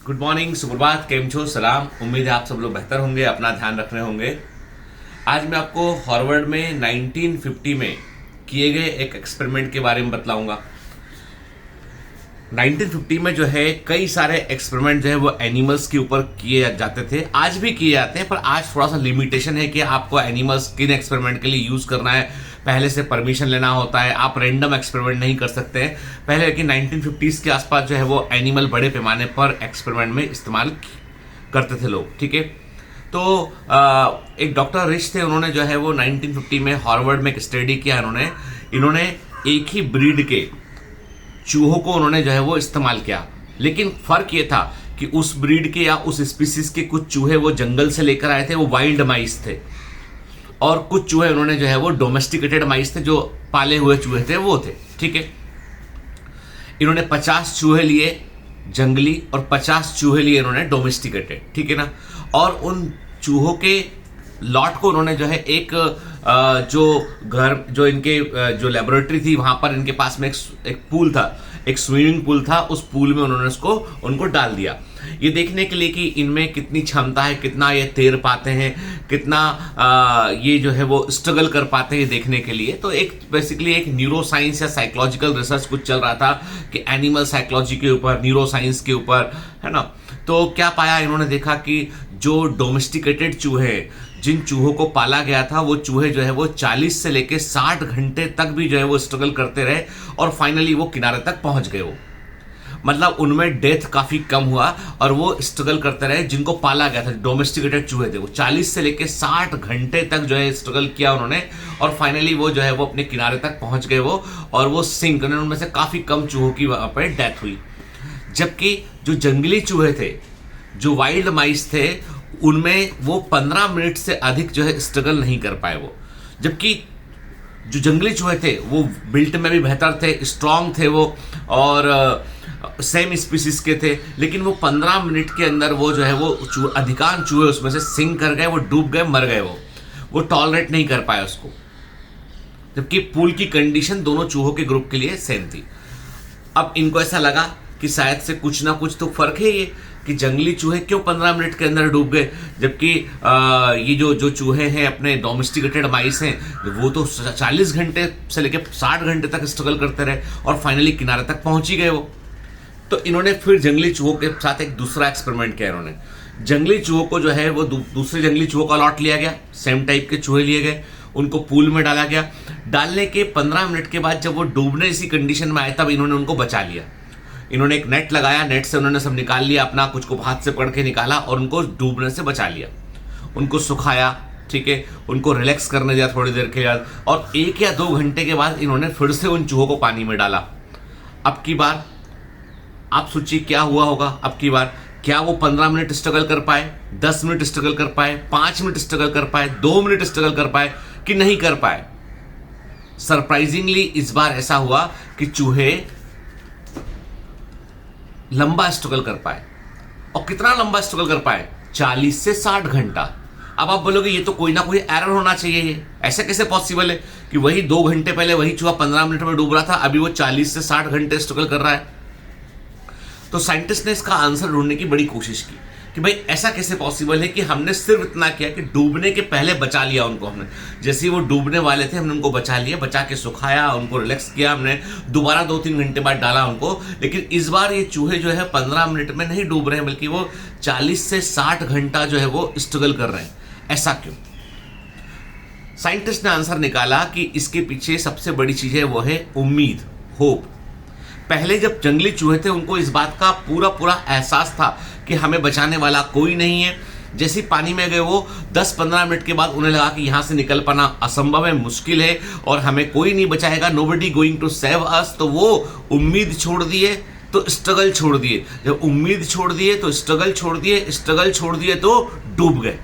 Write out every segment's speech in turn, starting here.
Good morning, सुप्रभात, केम छो, सलाम। उम्मीद है आप सब लोग बेहतर होंगे, अपना ध्यान रख रहे होंगे। आज मैं आपको हार्वर्ड में 1950 में किए गए एक एक्सपेरिमेंट के बारे में बतलाऊंगा। 1950 में जो है कई सारे एक्सपेरिमेंट जो है वो एनिमल्स के ऊपर किए जाते थे, आज भी किए जाते हैं, पर आज थोड़ा सा लिमिटेशन है कि आपको एनिमल्स किन एक्सपेरिमेंट के लिए यूज करना है, पहले से परमिशन लेना होता है, आप रैंडम एक्सपेरिमेंट नहीं कर सकते हैं। पहले लेकिन 1950s के आसपास जो है वो एनिमल बड़े पैमाने पर एक्सपेरिमेंट में इस्तेमाल करते थे लोग, ठीक है। तो एक डॉक्टर रिच थे, उन्होंने जो है वो 1950 में हार्वर्ड में एक स्टडी किया। इन्होंने एक ही ब्रीड के चूहों को उन्होंने जो है वो इस्तेमाल किया, लेकिन फर्क ये था कि उस ब्रीड के या उस स्पीसीज के कुछ चूहे वो जंगल से लेकर आए थे, वो वाइल्ड माइस थे, और कुछ चूहे उन्होंने जो है वो डोमेस्टिकेटेड माइस थे, जो पाले हुए चूहे थे वो थे, ठीक है। इन्होंने 50 चूहे लिए जंगली और 50 चूहे लिए इन्होंने डोमेस्टिकेटेड, ठीक है ना। और उन चूहों के लॉट को उन्होंने जो है एक जो इनके जो लेबोरेटरी थी वहां पर इनके पास में एक पूल था, एक स्विमिंग पूल था, उस पूल में उन्होंने उनको डाल दिया, ये देखने के लिए कि इनमें कितनी क्षमता है, कितना ये तैर पाते हैं, कितना ये जो है वो स्ट्रगल कर पाते हैं, देखने के लिए। तो एक बेसिकली एक न्यूरो साइंस या साइकोलॉजिकल रिसर्च कुछ चल रहा था कि एनिमल साइकोलॉजी के ऊपर, न्यूरो साइंस के ऊपर, है ना। तो क्या पाया, इन्होंने देखा कि जो डोमेस्टिकेटेड चूहे, जिन चूहों को पाला गया था, वो चूहे जो है वो 40 से लेके 60 घंटे तक भी जो है वो स्ट्रगल करते रहे और फाइनली वो किनारे तक पहुंच गए। वो मतलब उनमें डेथ काफी कम हुआ और वो स्ट्रगल करते रहे, जिनको पाला गया था, डोमेस्टिकेटेड चूहे थे, वो 40 से लेके 60 घंटे तक जो है स्ट्रगल किया उन्होंने और फाइनली वो जो है वो अपने किनारे तक पहुंच गए वो, और वो सिंक, उनमें से काफी कम चूहों की वहां पर डेथ हुई। जबकि जो जंगली चूहे थे, जो वाइल्ड माइस थे, उनमें वो 15 मिनट से अधिक जो है स्ट्रगल नहीं कर पाए वो। जबकि जो जंगली चूहे थे वो बिल्ट में भी बेहतर थे, स्ट्रांग थे वो, और सेम स्पीसीज के थे, लेकिन वो 15 मिनट के अंदर वो जो है वो अधिकांश चूहे उसमें से सिंक कर गए, वो डूब गए, मर गए, वो टॉलरेट नहीं कर पाए उसको। जबकि पूल की कंडीशन दोनों चूहों के ग्रुप के लिए सेम थी। अब इनको ऐसा लगा कि शायद से कुछ ना कुछ तो फर्क है ये, कि जंगली चूहे क्यों 15 मिनट के अंदर डूब गए, जबकि ये जो चूहे हैं अपने डोमेस्टिकेटेड माइस हैं, वो तो 40 घंटे से लेकर 60 घंटे तक स्ट्रगल करते रहे और फाइनली किनारे तक पहुंच ही गए वो। तो इन्होंने फिर जंगली चूहों के साथ एक दूसरा एक्सपेरिमेंट किया। इन्होंने जंगली चूहों को जो है वो दूसरे जंगली चूहों का लॉट लिया गया, सेम टाइप के चूहे लिए गए, उनको पूल में डाला गया। डालने के 15 मिनट के बाद जब वो डूबने इसी कंडीशन में आए, तब इन्होंने उनको बचा लिया। इन्होंने एक नेट लगाया, नेट से उन्होंने सब निकाल लिया अपना, कुछ को हाथ से पकड़ के निकाला और उनको डूबने से बचा लिया। उनको सुखाया, ठीक है, उनको रिलैक्स करने दिया थोड़ी देर के बाद, और 1 या 2 घंटे के बाद इन्होंने फिर से उन चूहों को पानी में डाला। अब की बार आप सोचिए क्या हुआ होगा। अब की बार क्या वो 15 मिनट स्ट्रगल कर पाए, 10 मिनट स्ट्रगल कर पाए, 5 मिनट स्ट्रगल कर पाए, 2 मिनट स्ट्रगल कर पाए, कि नहीं कर पाए? सरप्राइजिंगली इस बार ऐसा हुआ कि चूहे लंबा स्ट्रगल कर पाए। और कितना लंबा स्ट्रगल कर पाए? 40 से 60 घंटा। अब आप बोलोगे ये तो कोई ना कोई एरर होना चाहिए, ये ऐसे कैसे पॉसिबल है कि वही 2 घंटे पहले वही चूहा 15 मिनट में डूब रहा था, अभी वो 40 से 60 घंटे स्ट्रगल कर रहा है। तो साइंटिस्ट ने इसका आंसर ढूंढने की बड़ी कोशिश की कि भाई ऐसा कैसे पॉसिबल है कि हमने सिर्फ इतना किया कि डूबने के पहले बचा लिया उनको। हमने जैसे ही वो डूबने वाले थे हमने उनको बचा लिया, बचा के सुखाया, उनको रिलैक्स किया, हमने दोबारा 2-3 घंटे बाद डाला उनको। लेकिन इस बार ये चूहे जो है 15 मिनट में नहीं डूब रहे हैं, बल्कि वो 40 से 60 घंटा जो है वो स्ट्रगल कर रहे हैं। ऐसा क्यों? साइंटिस्ट ने आंसर निकाला कि इसके पीछे सबसे बड़ी चीज है वो है उम्मीद, होप। पहले जब जंगली चूहे थे उनको इस बात का पूरा एहसास था कि हमें बचाने वाला कोई नहीं है। जैसे ही पानी में गए वो 10-15 मिनट के बाद उन्हें लगा कि यहां से निकल पाना असंभव है, मुश्किल है और हमें कोई नहीं बचाएगा, nobody going to save us. तो वो उम्मीद छोड़ दिए तो स्ट्रगल छोड़ दिए, जब उम्मीद छोड़ दिए तो स्ट्रगल छोड़ दिए, स्ट्रगल छोड़ दिए तो डूब गए।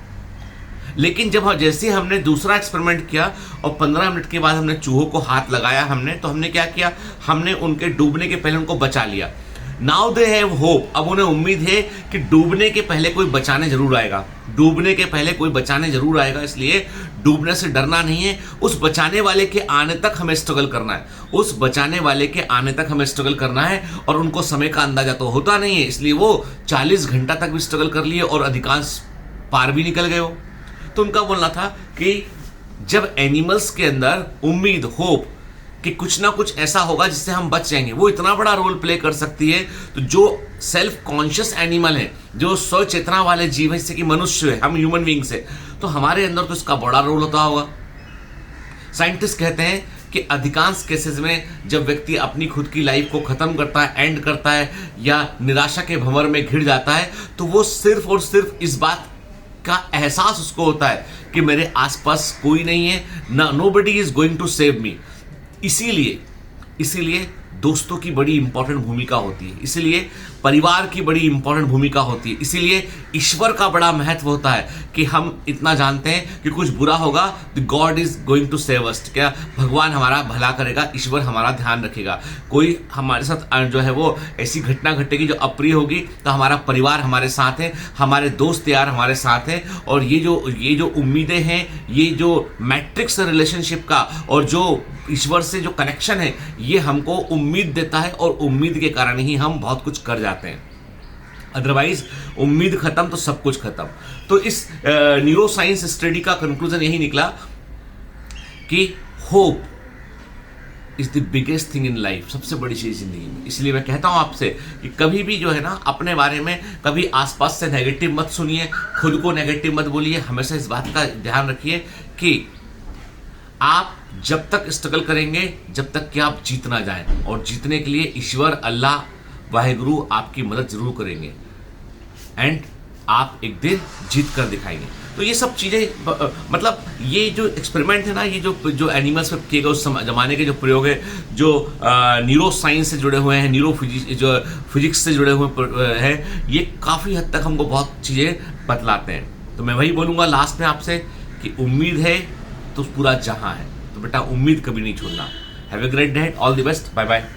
लेकिन जब जैसे हमने दूसरा एक्सपेरिमेंट किया और 15 मिनट के बाद हमने चूहों को हाथ लगाया, तो हमने क्या किया, हमने उनके डूबने के पहले उनको बचा लिया। नाउ दे हैव होप, अब उन्हें उम्मीद है कि डूबने के पहले कोई बचाने जरूर आएगा, डूबने के पहले कोई बचाने जरूर आएगा, इसलिए डूबने से डरना नहीं है। उस बचाने वाले के आने तक हमें स्ट्रगल करना है, उस बचाने वाले के आने तक हमें स्ट्रगल करना है। और उनको समय का अंदाजा तो होता नहीं है, इसलिए वो 40 घंटा तक भी स्ट्रगल कर लिए और अधिकांश पार भी निकल गए हो। तो उनका बोलना था कि जब एनिमल्स के अंदर उम्मीद, होप कि कुछ ना कुछ ऐसा होगा जिससे हम बच जाएंगे, वो इतना बड़ा रोल प्ले कर सकती है। तो जो सेल्फ कॉन्शियस एनिमल है, जो स्व चेतना वाले जीव है, जैसे कि मनुष्य है, हम ह्यूमन बींग्स है, तो हमारे अंदर तो इसका बड़ा रोल होता होगा। साइंटिस्ट कहते हैं कि अधिकांश केसेस में जब व्यक्ति अपनी खुद की लाइफ को खत्म करता है, एंड करता है, या निराशा के भंवर में घिर जाता है, तो वो सिर्फ और सिर्फ इस बात का एहसास उसको होता है कि मेरे आसपास कोई नहीं है, ना nobody is going to save me. इसीलिए दोस्तों की बड़ी इंपॉर्टेंट भूमिका होती है, इसीलिए परिवार की बड़ी इंपॉर्टेंट भूमिका होती है, इसीलिए ईश्वर का बड़ा महत्व होता है कि हम इतना जानते हैं कि कुछ बुरा होगा, God is going to save us, क्या भगवान हमारा भला करेगा, ईश्वर हमारा ध्यान रखेगा। कोई हमारे साथ जो है वो ऐसी घटना घटेगी जो अप्रिय होगी, तो हमारा परिवार हमारे साथ है, हमारे दोस्त यार हमारे साथ है। और ये जो उम्मीदें हैं, ये जो मैट्रिक्स रिलेशनशिप का और जो ईश्वर से जो कनेक्शन है, ये हमको उम्मीद देता है, और उम्मीद के कारण ही हम बहुत कुछ कर जाते हैं। अदरवाइज उम्मीद खत्म तो सब कुछ खत्म। तो इस न्यूरो साइंस स्टडी का कंक्लूजन यही निकला कि hope is the biggest thing in life, सबसे बड़ी चीज जिंदगी में। इसलिए मैं कहता हूं आपसे कि कभी भी जो है ना, अपने बारे में कभी आसपास से नेगेटिव मत सुनिए, खुद को नेगेटिव मत बोलिए। हमेशा इस बात का ध्यान रखिए कि आप जब तक स्ट्रगल करेंगे, जब तक कि आप जीत ना जाएं, और जीतने के लिए ईश्वर, अल्लाह, वाहेगुरु आपकी मदद जरूर करेंगे, एंड आप एक दिन जीत कर दिखाएंगे। तो ये सब चीज़ें, मतलब ये जो एक्सपेरिमेंट है ना, ये जो एनिमल्स पे किए गए उस जमाने के जो प्रयोग है, जो न्यूरो साइंस से जुड़े हुए हैं, जो फिजिक्स से जुड़े हुए हैं, ये काफ़ी हद तक हमको बहुत चीज़ें बतलाते हैं। तो मैं वही बोलूँगा लास्ट में आपसे कि उम्मीद है तो पूरा जहां है, तो बेटा उम्मीद कभी नहीं छोड़ना। Have a great day, all the best, bye bye.